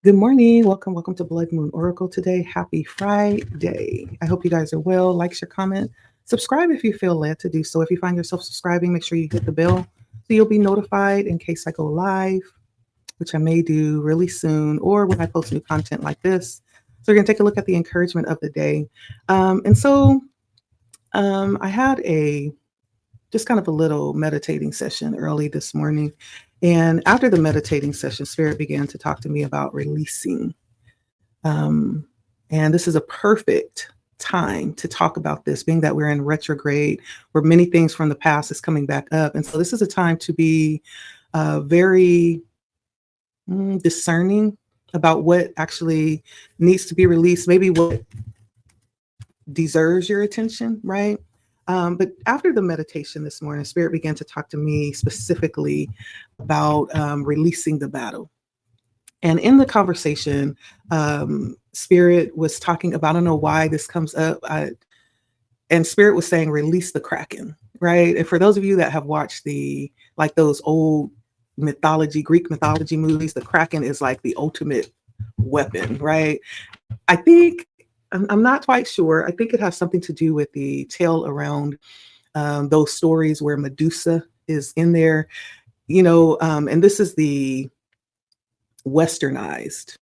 Good morning. Welcome to Blood Moon Oracle today. Happy Friday. I hope you guys are well. Like, share, comment, subscribe if you feel led to do so. If you find yourself subscribing, make sure you hit the bell so you'll be notified in case I go live, which I may do really soon, or when I post new content like this. So we're going to take a look at the encouragement of the day. I had a just kind of a little meditating session early this morning. And after the meditating session, Spirit began to talk to me about releasing. Um, and this is a perfect time to talk about this, being that we're in retrograde, where many things from the past is coming back up. And so this is a time to be very discerning about what actually needs to be released, maybe what deserves your attention, right? But after the meditation this morning, Spirit began to talk to me specifically about releasing the battle. And in the conversation, Spirit was talking about, I don't know why this comes up, and Spirit was saying, release the Kraken, right? And for those of you that have watched those old Greek mythology movies, the Kraken is like the ultimate weapon, right? I'm not quite sure. I think it has something to do with the tale around those stories where Medusa is in there, and this is the westernized,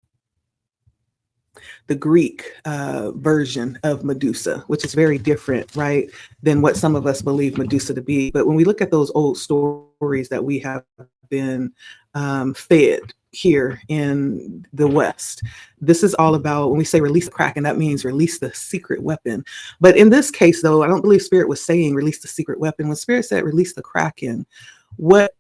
the Greek version of Medusa, which is very different, right, than what some of us believe Medusa to be. But when we look at those old stories that we have been fed here in the West, this is all about, when we say release the Kraken, that means release the secret weapon. But in this case, though, I don't believe Spirit was saying release the secret weapon. When Spirit said release the Kraken, what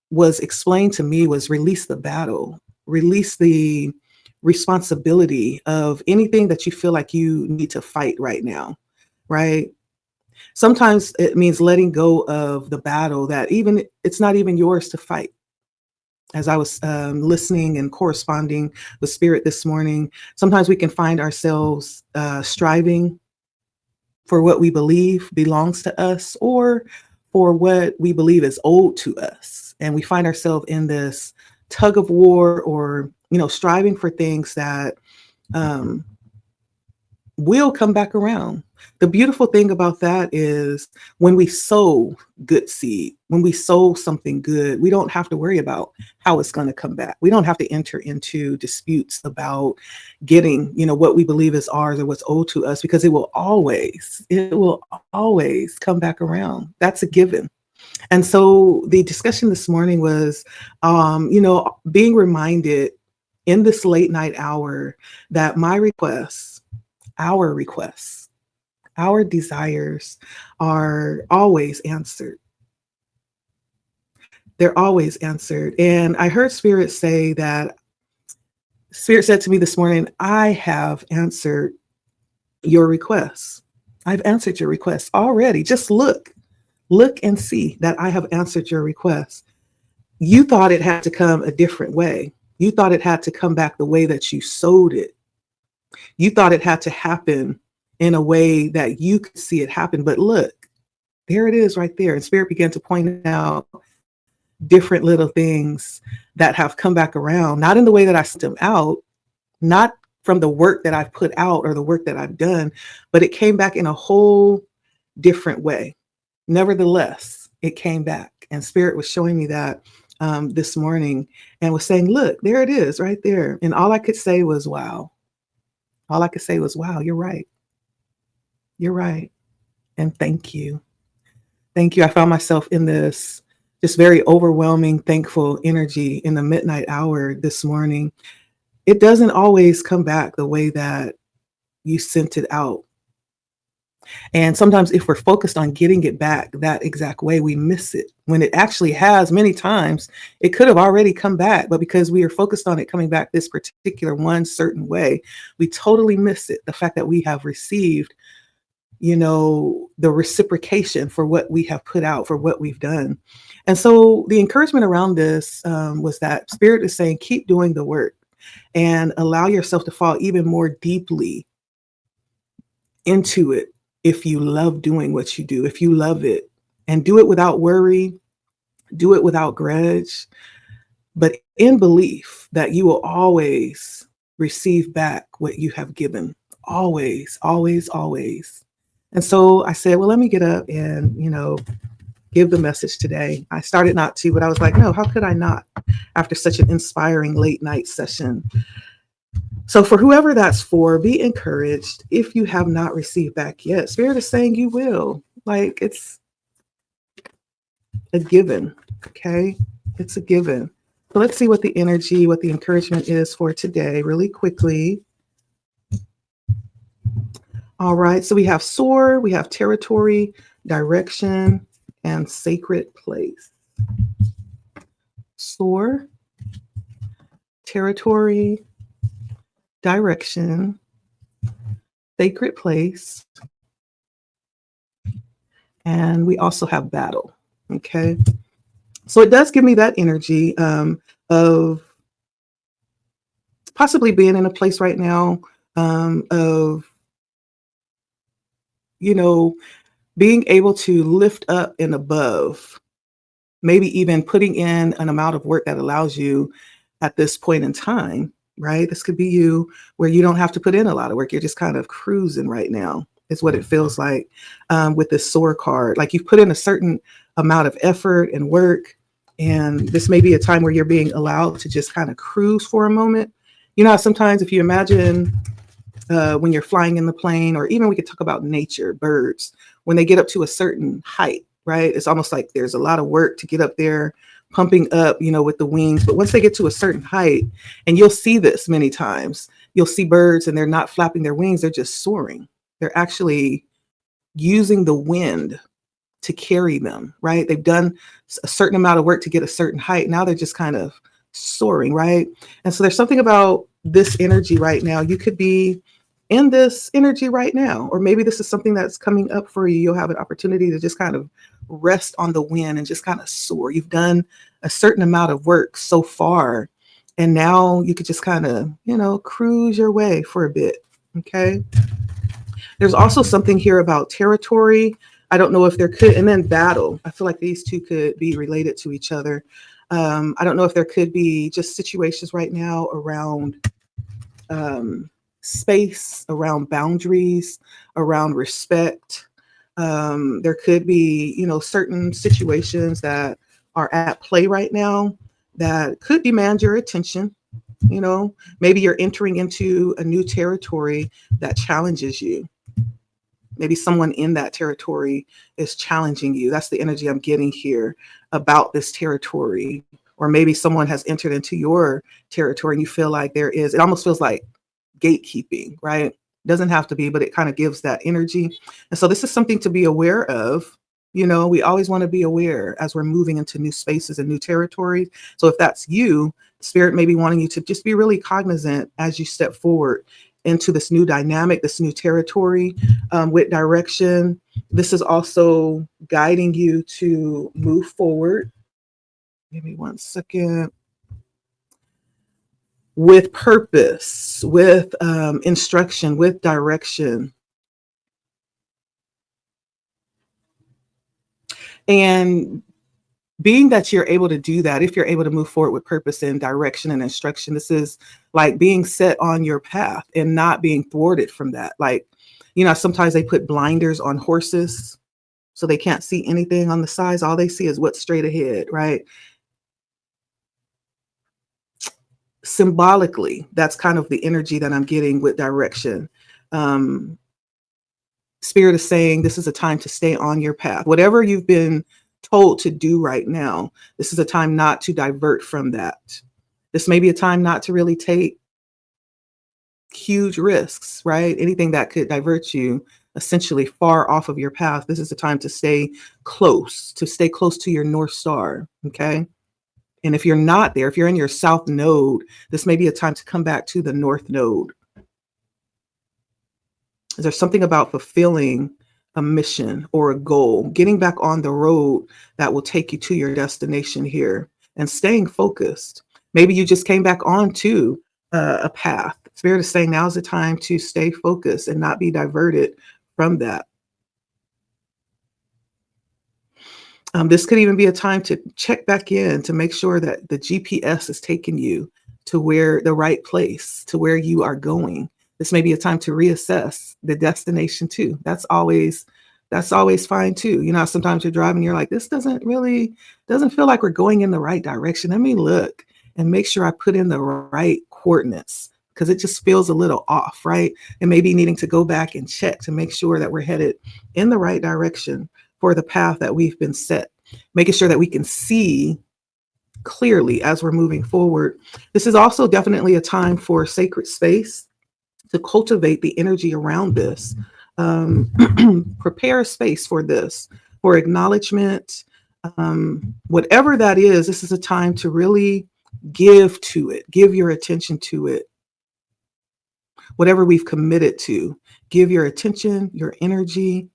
was explained to me was release the battle, release the responsibility of anything that you feel like you need to fight right now, right? Sometimes it means letting go of the battle that even it's not even yours to fight. As I was listening and corresponding with Spirit this morning, sometimes we can find ourselves striving for what we believe belongs to us or for what we believe is owed to us. And we find ourselves in this tug of war or, striving for things that will come back around. The beautiful thing about that is when we sow good seed, when we sow something good, we don't have to worry about how it's going to come back. We don't have to enter into disputes about getting, what we believe is ours or what's owed to us, because it will always come back around. That's a given. And so the discussion this morning was, being reminded in this late night hour that our requests, our desires are always answered. They're always answered. And I heard Spirit say that, Spirit said to me this morning, I have answered your requests. I've answered your requests already. Just look and see that I have answered your requests. You thought it had to come a different way. You thought it had to come back the way that you sowed it. You thought it had to happen in a way that you could see it happen. But look, there it is right there. And Spirit began to point out different little things that have come back around, not in the way that I sent them out, not from the work that I've put out or the work that I've done, but it came back in a whole different way. Nevertheless, it came back. And Spirit was showing me that this morning and was saying, look, there it is right there. And all I could say was, wow. All I could say was, wow, you're right. You're right. And thank you. Thank you. I found myself in this just very overwhelming, thankful energy in the midnight hour this morning. It doesn't always come back the way that you sent it out. And sometimes if we're focused on getting it back that exact way, we miss it. When it actually has many times, it could have already come back. But because we are focused on it coming back this particular one certain way, we totally miss it. The fact that we have received, the reciprocation for what we have put out, for what we've done. And so the encouragement around this was that Spirit is saying, keep doing the work and allow yourself to fall even more deeply into it. If you love doing what you do, if you love it, and do it without worry, do it without grudge, but in belief that you will always receive back what you have given. Always, always, always. And so I said, well, let me get up and, give the message today. I started not to, but I was like, no, how could I not after such an inspiring late night session? So for whoever that's for, be encouraged. If you have not received back yet, Spirit is saying you will. Like, it's a given. Okay. It's a given. So let's see what the energy, what the encouragement is for today really quickly. All right. So we have soar, we have territory, direction, and sacred place. Soar, territory, direction, sacred place, and we also have battle. Okay. So it does give me that energy of possibly being in a place right now of, being able to lift up and above, maybe even putting in an amount of work that allows you at this point in time, right? This could be you where you don't have to put in a lot of work. You're just kind of cruising right now is what it feels like with this soar card. Like you've put in a certain amount of effort and work, and this may be a time where you're being allowed to just kind of cruise for a moment. Sometimes if you imagine when you're flying in the plane, or even we could talk about nature, birds, when they get up to a certain height, right? It's almost like there's a lot of work to get up there, pumping up, with the wings. But once they get to a certain height, and you'll see this many times, you'll see birds and they're not flapping their wings, they're just soaring. They're actually using the wind to carry them, right? They've done a certain amount of work to get a certain height. Now they're just kind of soaring, right? And so there's something about this energy right now. You could be in this energy right now, or maybe this is something that's coming up for you. You'll have an opportunity to just kind of rest on the wind and just kind of soar. You've done a certain amount of work so far, and now you could just kind of, cruise your way for a bit. Okay. There's also something here about territory. I don't know if there could, and then battle. I feel like these two could be related to each other. I don't know if there could be just situations right now around space, around boundaries, around respect. There could be, certain situations that are at play right now that could demand your attention. Maybe you're entering into a new territory that challenges you. Maybe someone in that territory is challenging you. That's the energy I'm getting here about this territory. Or maybe someone has entered into your territory and you feel like it almost feels like gatekeeping, right? It doesn't have to be, but it kind of gives that energy. And so this is something to be aware of. We always want to be aware as we're moving into new spaces and new territories. So if that's you, Spirit may be wanting you to just be really cognizant as you step forward into this new dynamic, this new territory with direction. This is also guiding you to move forward. Give me 1 second. With purpose, with instruction, with direction. And being that you're able to do that, if you're able to move forward with purpose and direction and instruction, this is like being set on your path and not being thwarted from that. Like, sometimes they put blinders on horses so they can't see anything on the sides. All they see is what's straight ahead, right? Symbolically, that's kind of the energy that I'm getting with direction. Spirit is saying this is a time to stay on your path. Whatever you've been told to do right now, this is a time not to divert from that. This may be a time not to really take huge risks, right? Anything that could divert you essentially far off of your path. This is a time to stay close to your North Star, okay? And if you're not there, if you're in your South node, this may be a time to come back to the North node. There's something about fulfilling a mission or a goal, getting back on the road that will take you to your destination here and staying focused. Maybe you just came back onto a path. Spirit is saying now's the time to stay focused and not be diverted from that. This could even be a time to check back in to make sure that the GPS is taking you to where the right place, to where you are going. This may be a time to reassess the destination too. That's always fine too. Sometimes you're driving, you're like, this doesn't feel like we're going in the right direction. Let me look and make sure I put in the right coordinates because it just feels a little off, right? And maybe needing to go back and check to make sure that we're headed in the right direction for the path that we've been set, making sure that we can see clearly as we're moving forward. This is also definitely a time for sacred space to cultivate the energy around this. Prepare a space for this, for acknowledgement, whatever that is. This is a time to really give to it, give your attention to it. Whatever we've committed to, give your attention, your energy,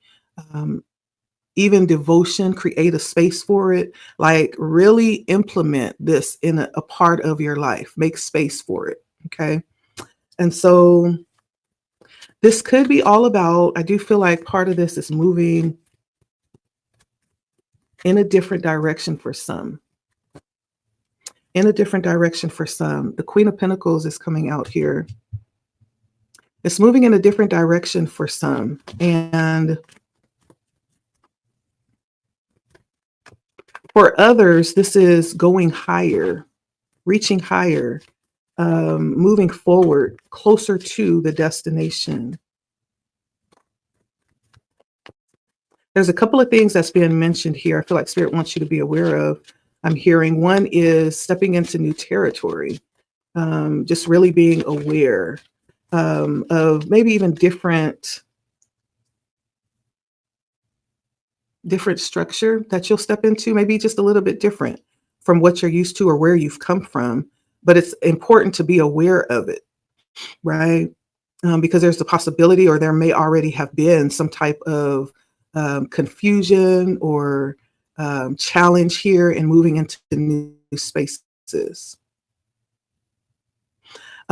even devotion, create a space for it. Like really implement this in a part of your life, make space for it. Okay. And so this could be all about, I do feel like part of this is moving in a different direction for some. In a different direction for some. The Queen of Pentacles is coming out here. It's moving in a different direction for some. And for others, this is going higher, reaching higher, moving forward, closer to the destination. There's a couple of things that's being mentioned here. I feel like Spirit wants you to be aware of. I'm hearing one is stepping into new territory, just really being aware of maybe even different structure that you'll step into, maybe just a little bit different from what you're used to or where you've come from. But it's important to be aware of it, right? Because there's the possibility, or there may already have been some type of confusion or challenge here in moving into new spaces.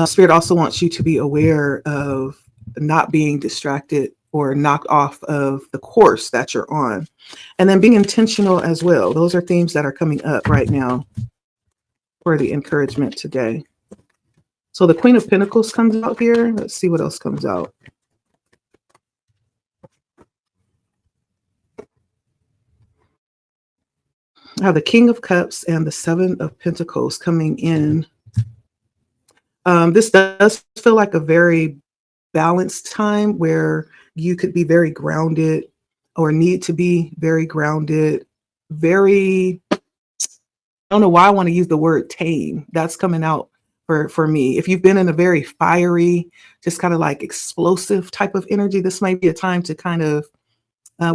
Spirit also wants you to be aware of not being distracted or knocked off of the course that you're on. And then being intentional as well. Those are themes that are coming up right now for the encouragement today. So the Queen of Pentacles comes out here. Let's see what else comes out. I have the King of Cups and the Seven of Pentacles coming in. This does feel like a very balanced time where you could be very grounded or need to be very grounded, very, I don't know why I want to use the word tame. That's coming out for me. If you've been in a very fiery, just kind of like explosive type of energy, this might be a time to kind of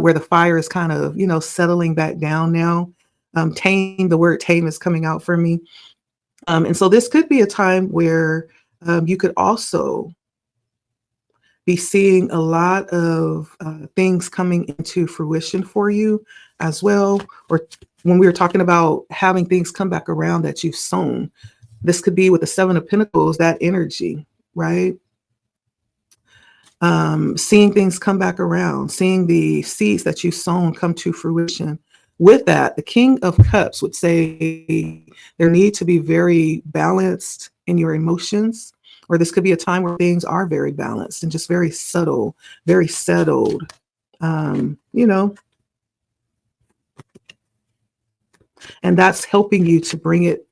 where the fire is kind of, settling back down now. Tame, the word tame is coming out for me. And so this could be a time where you could also be seeing a lot of things coming into fruition for you as well. Or when we were talking about having things come back around that you've sown, this could be with the Seven of Pentacles, that energy, right? Seeing things come back around, seeing the seeds that you've sown come to fruition. With that, the King of Cups would say there need to be very balanced in your emotions, or this could be a time where things are very balanced and just very subtle, very settled, and that's helping you to bring it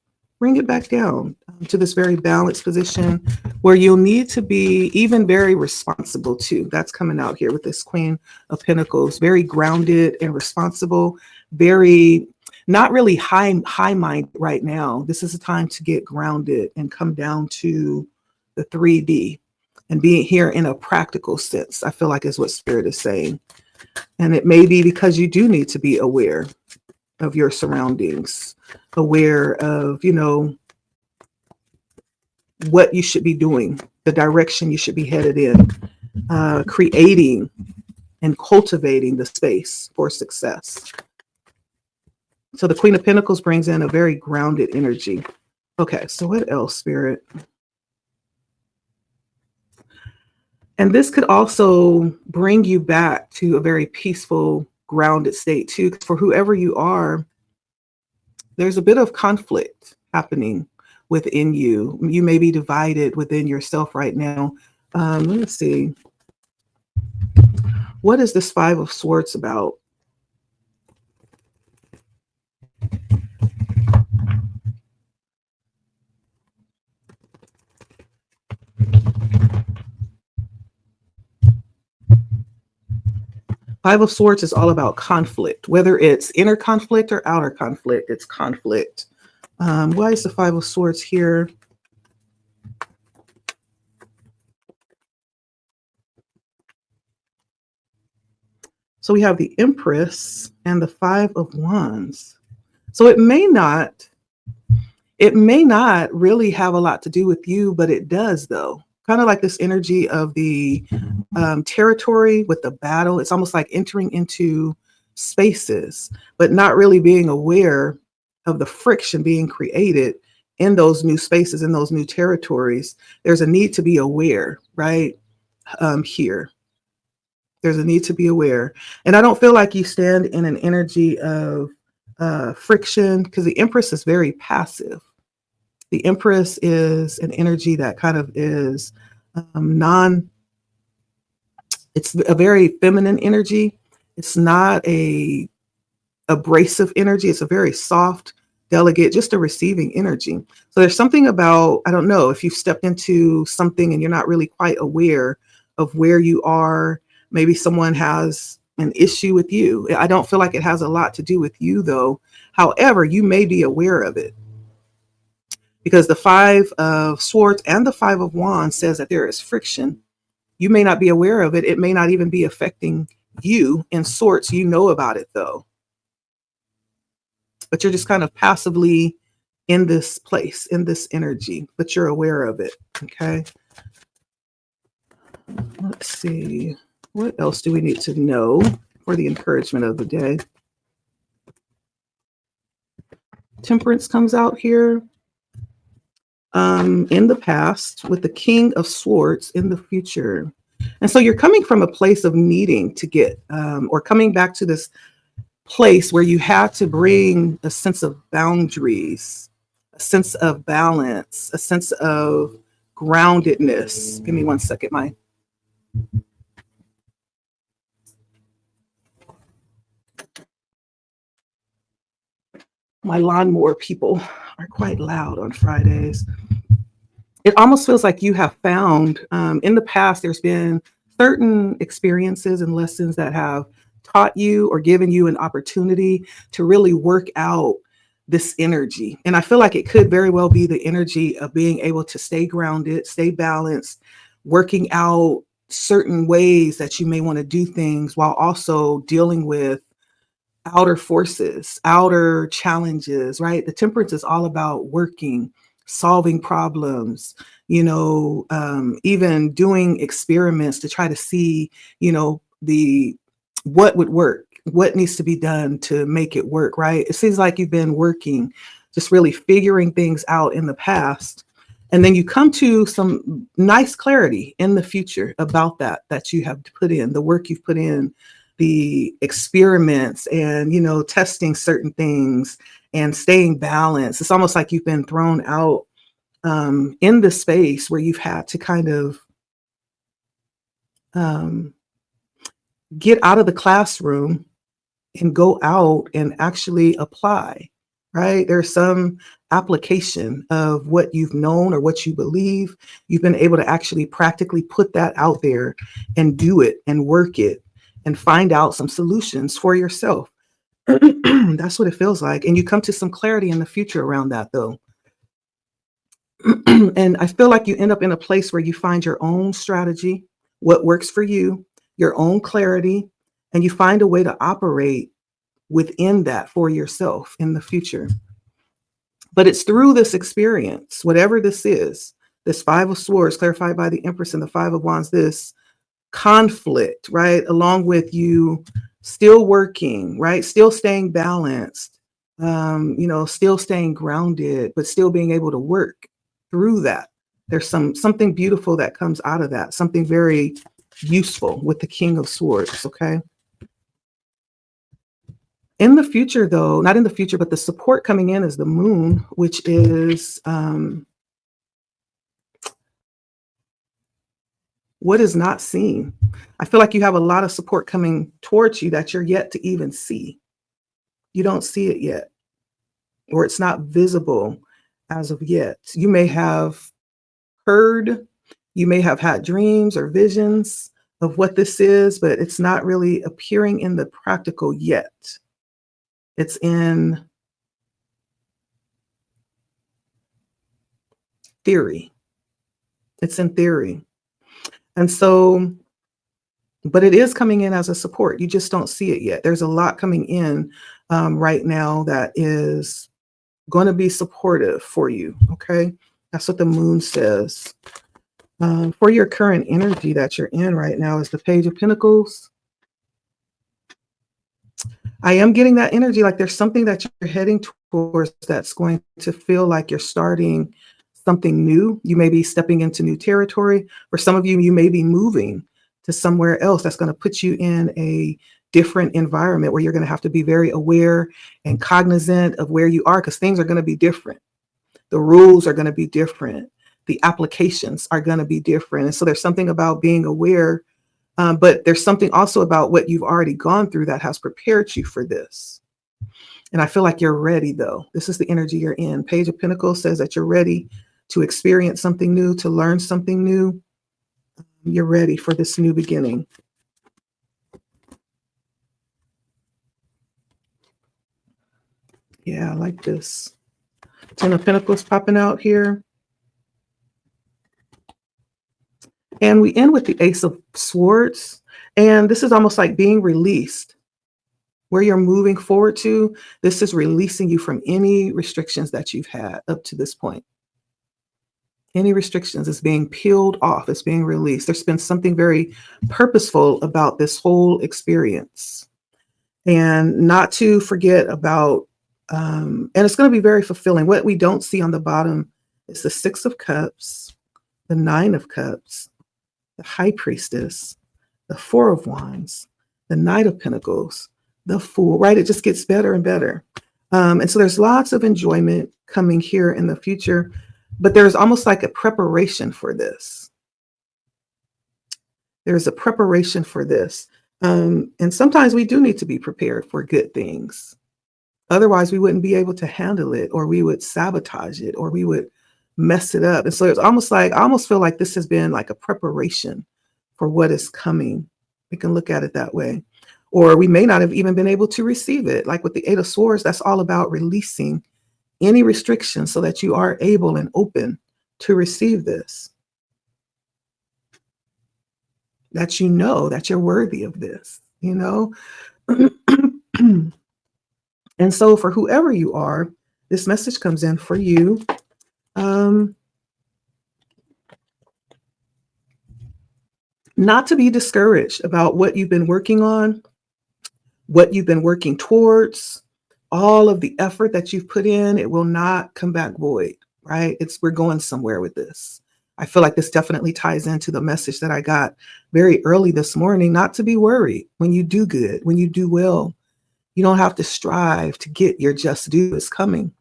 back down to this very balanced position where you'll need to be even very responsible too. That's coming out here with this Queen of Pentacles, very grounded and responsible, very not really high-minded right now. This is a time to get grounded and come down to the 3D and being here in a practical sense, I feel like is what Spirit is saying. And it may be because you do need to be aware of your surroundings, aware of, what you should be doing, the direction you should be headed in, creating and cultivating the space for success. So the Queen of Pentacles brings in a very grounded energy. Okay, so what else, Spirit? And this could also bring you back to a very peaceful, grounded state too. 'Cause for whoever you are, there's a bit of conflict happening within you. You may be divided within yourself right now. Let me see. What is this Five of Swords about? Five of Swords is all about conflict, whether it's inner conflict or outer conflict, it's conflict. Why is the Five of Swords here? So we have the Empress and the Five of Wands. So it may not really have a lot to do with you, but it does though. Kind of like this energy of the territory with the battle. It's almost like entering into spaces, but not really being aware of the friction being created in those new spaces, in those new territories. There's a need to be aware, right? Here. There's a need to be aware. And I don't feel like you stand in an energy of friction, because the Empress is very passive. The Empress is an energy that kind of is it's a very feminine energy. It's not a abrasive energy. It's a very soft, delicate, just a receiving energy. So there's something about, I don't know, if you've stepped into something and you're not really quite aware of where you are. Maybe someone has an issue with you. I don't feel like it has a lot to do with you though. However, you may be aware of it, because the Five of Swords and the Five of Wands says that there is friction. You may not be aware of it. It may not even be affecting you in sorts. You know about it though, but you're just kind of passively in this place, in this energy, but you're aware of it. Okay. Let's see. What else do we need to know for the encouragement of the day? Temperance comes out here. In the past, with the King of Swords in the future. And so you're coming from a place of needing to get, or coming back to this place where you have to bring a sense of boundaries, a sense of balance, a sense of groundedness. Give me 1 second, my lawnmower people are quite loud on Fridays. It almost feels like you have found, in the past, there's been certain experiences and lessons that have taught you or given you an opportunity to really work out this energy. And I feel like it could very well be the energy of being able to stay grounded, stay balanced, working out certain ways that you may want to do things while also dealing with outer forces, outer challenges, right? The Temperance is all about working, solving problems, even doing experiments to try to see, what would work, what needs to be done to make it work, right? It seems like you've been working, just really figuring things out in the past. And then you come to some nice clarity in the future about that you have put in, the work you've put in, the experiments and, testing certain things and staying balanced. It's almost like you've been thrown out in the space where you've had to kind of get out of the classroom and go out and actually apply, right? There's some application of what you've known or what you believe. You've been able to actually practically put that out there and do it and work it and find out some solutions for yourself. That's what it feels like. And you come to some clarity in the future around that though. And I feel like you end up in a place where you find your own strategy, what works for you, your own clarity, and you find a way to operate within that for yourself in the future. But it's through this experience, whatever this is, this Five of Swords clarified by the Empress and the Five of Wands, this conflict, right? Along with you still working, right? Still staying balanced, still staying grounded, but still being able to work through that. There's something beautiful that comes out of that, something very useful with the King of Swords, okay? In the future, though, not in the future, but the support coming in is the moon, which is what is not seen. I feel like you have a lot of support coming towards you that you're yet to even see. You don't see it yet, or it's not visible as of yet. You may have heard, you may have had dreams or visions of what this is, but it's not really appearing in the practical yet. It's in theory. It's in theory. And so, but it is coming in as a support. You just don't see it yet. There's a lot coming in right now that is going to be supportive for you. Okay. That's what the moon says. For your current energy that you're in right now is the Page of Pentacles. I am getting that energy like there's something that you're heading towards that's going to feel like you're starting something new. You may be stepping into new territory. For some of you, you may be moving to somewhere else that's going to put you in a different environment where you're going to have to be very aware and cognizant of where you are, because things are going to be different. The rules are going to be different. The applications are going to be different. And so there's something about being aware, but there's something also about what you've already gone through that has prepared you for this. And I feel like you're ready, though. This is the energy you're in. Page of Pentacles says that you're ready to experience something new, to learn something new. You're ready for this new beginning. Yeah, I like this. Ten of Pentacles popping out here. And we end with the Ace of Swords. And this is almost like being released. Where you're moving forward to, this is releasing you from any restrictions that you've had up to this point. Any restrictions is being peeled off, it's being released. There's been something very purposeful about this whole experience. And not to forget about, and it's going to be very fulfilling. What we don't see on the bottom is the Six of Cups, the Nine of Cups, the High Priestess, the Four of Wands, the Knight of Pentacles, the Fool, right? It just gets better and better. And so there's lots of enjoyment coming here in the future, but there's almost like a preparation for this. There's a preparation for this. And sometimes we do need to be prepared for good things. Otherwise, we wouldn't be able to handle it, or we would sabotage it, or we would mess it up. And so it's almost like, I almost feel like this has been like a preparation for what is coming. We can look at it that way. Or we may not have even been able to receive it. Like with the Eight of Swords, that's all about releasing any restrictions so that you are able and open to receive this. That you know that you're worthy of this, you know? And so for whoever you are, this message comes in for you. Not to be discouraged about what you've been working on, what you've been working towards, all of the effort that you've put in, it will not come back void, right? We're going somewhere with this. I feel like this definitely ties into the message that I got very early this morning, not to be worried when you do good, when you do well. You don't have to strive to get your just due. It's coming.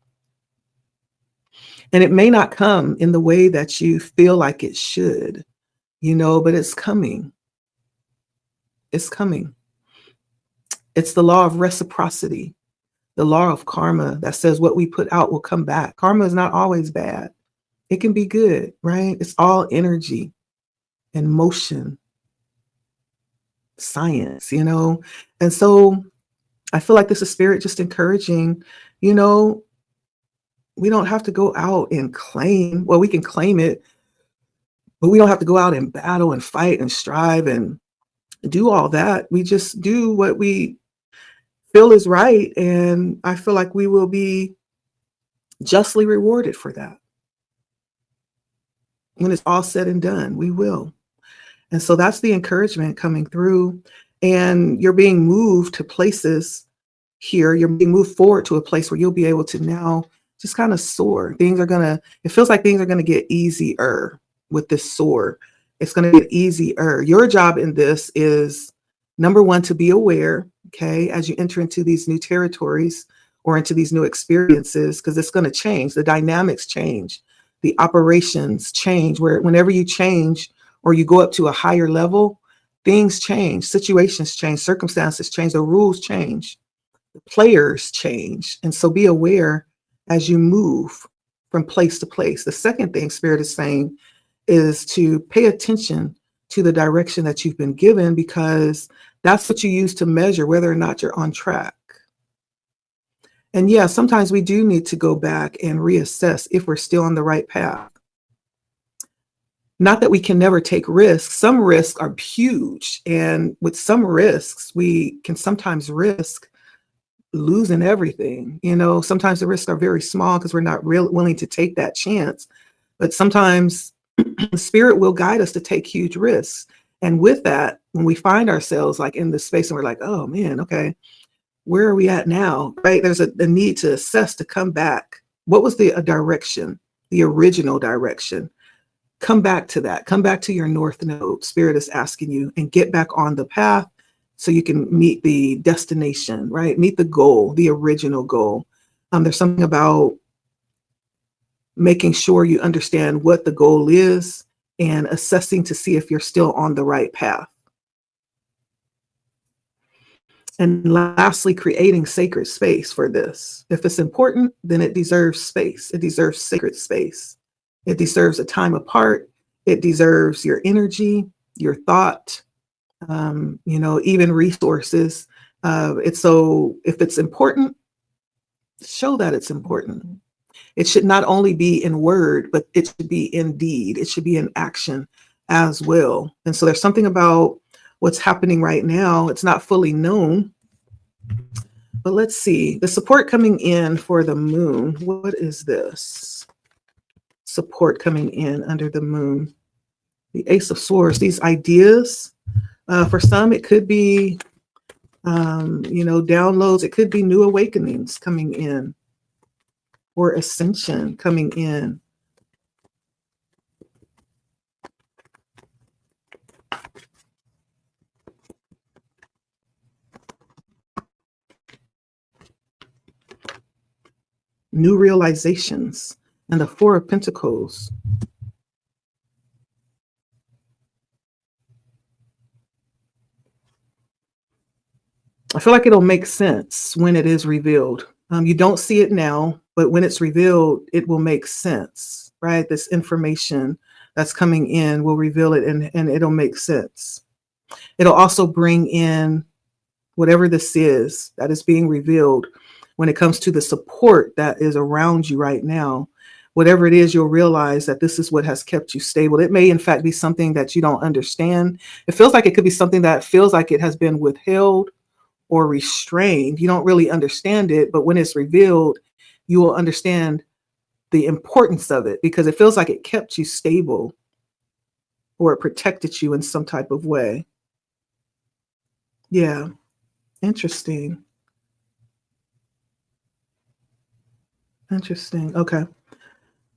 And it may not come in the way that you feel like it should, you know, but it's coming. It's coming. It's the law of reciprocity, the law of karma that says what we put out will come back. Karma is not always bad. It can be good, right? It's all energy and motion, science, you know? And so I feel like this is spirit just encouraging, you know, we don't have to go out and claim, well, we can claim it, but we don't have to go out and battle and fight and strive and do all that. We just do what we feel is right. And I feel like we will be justly rewarded for that. When it's all said and done, we will. And so that's the encouragement coming through. And you're being moved to places here. You're being moved forward to a place where you'll be able to now just kind of soar. It feels like things are going to get easier with this soar. It's going to get easier. Your job in this is Number one, to be aware, okay, as you enter into these new territories or into these new experiences, because it's going to change. The dynamics change, the operations change, where whenever you change or you go up to a higher level, things change, situations change, circumstances change, the rules change, the players change. And so be aware as you move from place to place. The second thing Spirit is saying is to pay attention to the direction that you've been given, because that's what you use to measure whether or not you're on track. And yeah, sometimes we do need to go back and reassess if we're still on the right path. Not that we can never take risks. Some risks are huge. And with some risks, we can sometimes risk losing everything. Sometimes the risks are very small because we're not willing to take that chance. But sometimes the Spirit will guide us to take huge risks. And with that, when we find ourselves like in this space and we're like, oh man, okay, where are we at now? Right? There's a need to assess, to come back. What was the direction, the original direction? Come back to that. Come back to your north node. Spirit is asking you, and get back on the path so you can meet the destination, right? Meet the goal, the original goal. There's something about making sure you understand what the goal is and assessing to see if you're still on the right path. And lastly, creating sacred space for this. If it's important, then it deserves space. It deserves sacred space. It deserves a time apart. It deserves your energy, your thought, even resources. So if it's important, show that it's important. It should not only be in word, but it should be in deed. It should be in action as well. And so there's something about what's happening right now. It's not fully known, but let's see. The support coming in for the moon. What is this? Support coming in under the moon. The Ace of Swords, these ideas. For some, it could be, downloads. It could be new awakenings coming in, or ascension coming in. New realizations, and the Four of Pentacles. I feel like it'll make sense when it is revealed. You don't see it now, but when it's revealed, it will make sense, right? This information that's coming in will reveal it, and it'll make sense. It'll also bring in whatever this is that is being revealed when it comes to the support that is around you right now. Whatever it is, you'll realize that this is what has kept you stable. It may, in fact, be something that you don't understand. It feels like it could be something that feels like it has been withheld or restrained. You don't really understand it, but when it's revealed, you will understand the importance of it, because it feels like it kept you stable or it protected you in some type of way. Yeah, interesting. Interesting. Okay.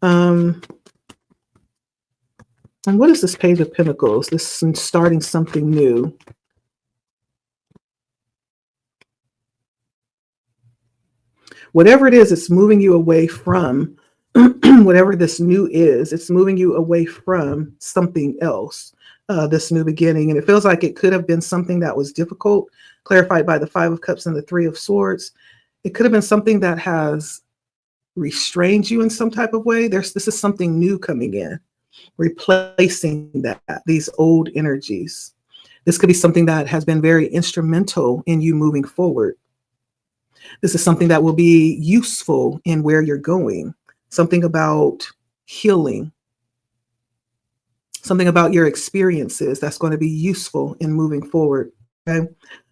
And what is this Page of Pentacles? This is starting something new. Whatever it is, it's moving you away from whatever this new is. It's moving you away from something else, this new beginning. And it feels like it could have been something that was difficult, clarified by the Five of Cups and the Three of Swords. It could have been something that has restrained you in some type of way. This is something new coming in, replacing these old energies. This could be something that has been very instrumental in you moving forward. This is something that will be useful in where you're going. Something about healing. Something about your experiences that's going to be useful in moving forward. Okay.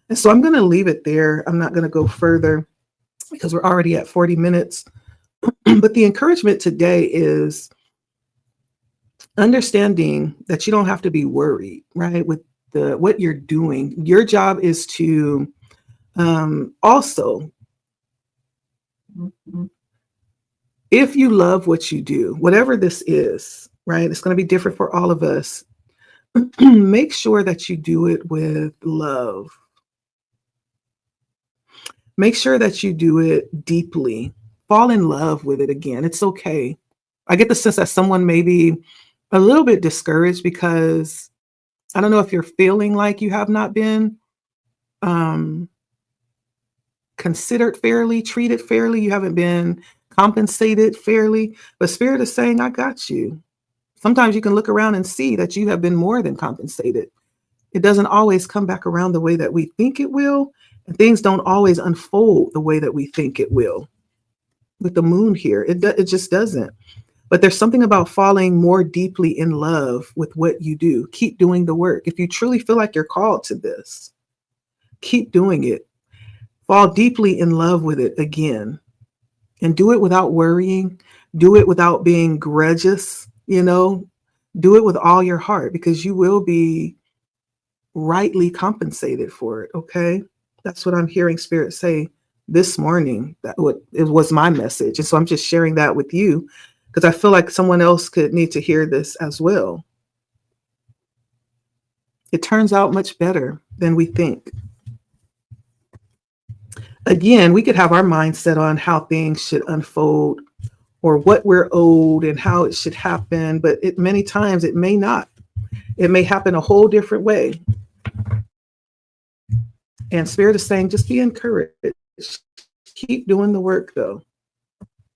And so I'm going to leave it there. I'm not going to go further because we're already at 40 minutes. But the encouragement today is understanding that you don't have to be worried, right? With what you're doing. Your job is to also, if you love what you do, whatever this is, right? It's going to be different for all of us. Make sure that you do it with love. Make sure that you do it deeply. Fall in love with it again. It's okay. I get the sense that someone may be a little bit discouraged because I don't know if you're feeling like you have not been um, considered fairly, treated fairly, you haven't been compensated fairly. But Spirit is saying, I got you. Sometimes you can look around and see that you have been more than compensated. It doesn't always come back around the way that we think it will, and things don't always unfold the way that we think it will. With the moon here, it just doesn't. But there's something about falling more deeply in love with what you do. Keep doing the work. If you truly feel like you're called to this, keep doing it. Fall deeply in love with it again, and do it without worrying. Do it without being grudges, do it with all your heart, because you will be rightly compensated for it. Okay. That's what I'm hearing Spirit say this morning. That what it was my message. And so I'm just sharing that with you because I feel like someone else could need to hear this as well. It turns out much better than we think. Again, we could have our mindset on how things should unfold or what we're owed and how it should happen, but many times it may not. It may happen a whole different way. And Spirit is saying, just be encouraged. Keep doing the work, though.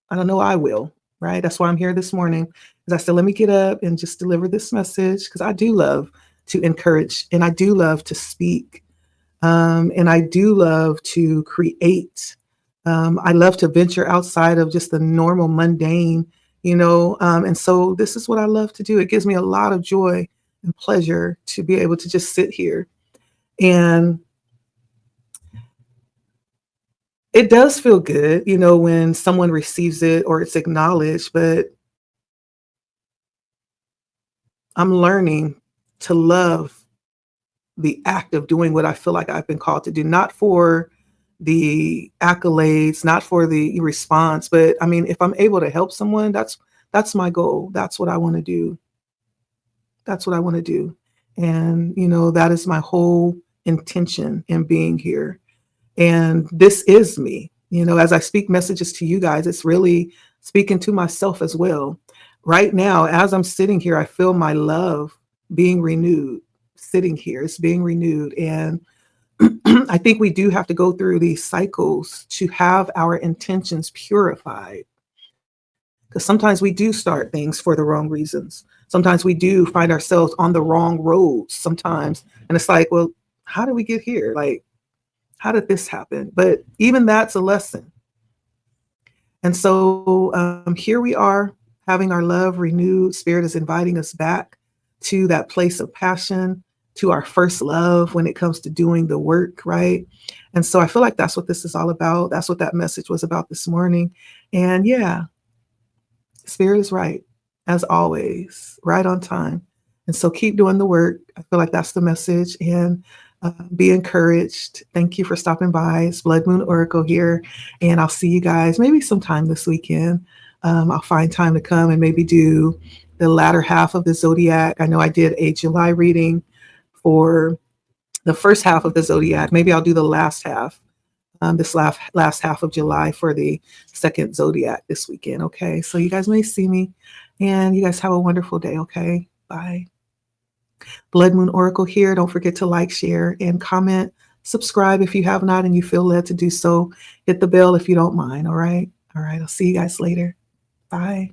I don't know, I will, right? That's why I'm here this morning. Because I said, let me get up and just deliver this message, because I do love to encourage, and I do love to speak, and I do love to create. I love to venture outside of just the normal, mundane, and so this is what I love to do. It gives me a lot of joy and pleasure to be able to just sit here. And it does feel good, when someone receives it or it's acknowledged, but I'm learning to love the act of doing what I feel like I've been called to do, not for the accolades, not for the response, but I mean, if I'm able to help someone, that's my goal. That's what I want to do. That's what I want to do. And, that is my whole intention in being here. And this is me. As I speak messages to you guys, it's really speaking to myself as well. Right now, as I'm sitting here, I feel my love being renewed. Sitting here, it's being renewed. And I think we do have to go through these cycles to have our intentions purified. Because sometimes we do start things for the wrong reasons. Sometimes we do find ourselves on the wrong roads sometimes. And it's like, well, how did we get here? Like, how did this happen? But even that's a lesson. And so here we are having our love renewed. Spirit is inviting us back to that place of passion, to our first love when it comes to doing the work, right? And so I feel like that's what this is all about. That's what that message was about this morning. And yeah, Spirit is right, as always, right on time. And so keep doing the work. I feel like that's the message. And be encouraged. Thank you for stopping by. It's Blood Moon Oracle here. And I'll see you guys maybe sometime this weekend. I'll find time to come and maybe do the latter half of the Zodiac. I know I did a July reading for the first half of the Zodiac. Maybe I'll do the last half, this last half of July for the second Zodiac this weekend. Okay. So you guys may see me, and you guys have a wonderful day. Okay. Bye. Blood Moon Oracle here. Don't forget to like, share, and comment. Subscribe if you have not and you feel led to do so. Hit the bell if you don't mind. All right. All right. I'll see you guys later. Bye.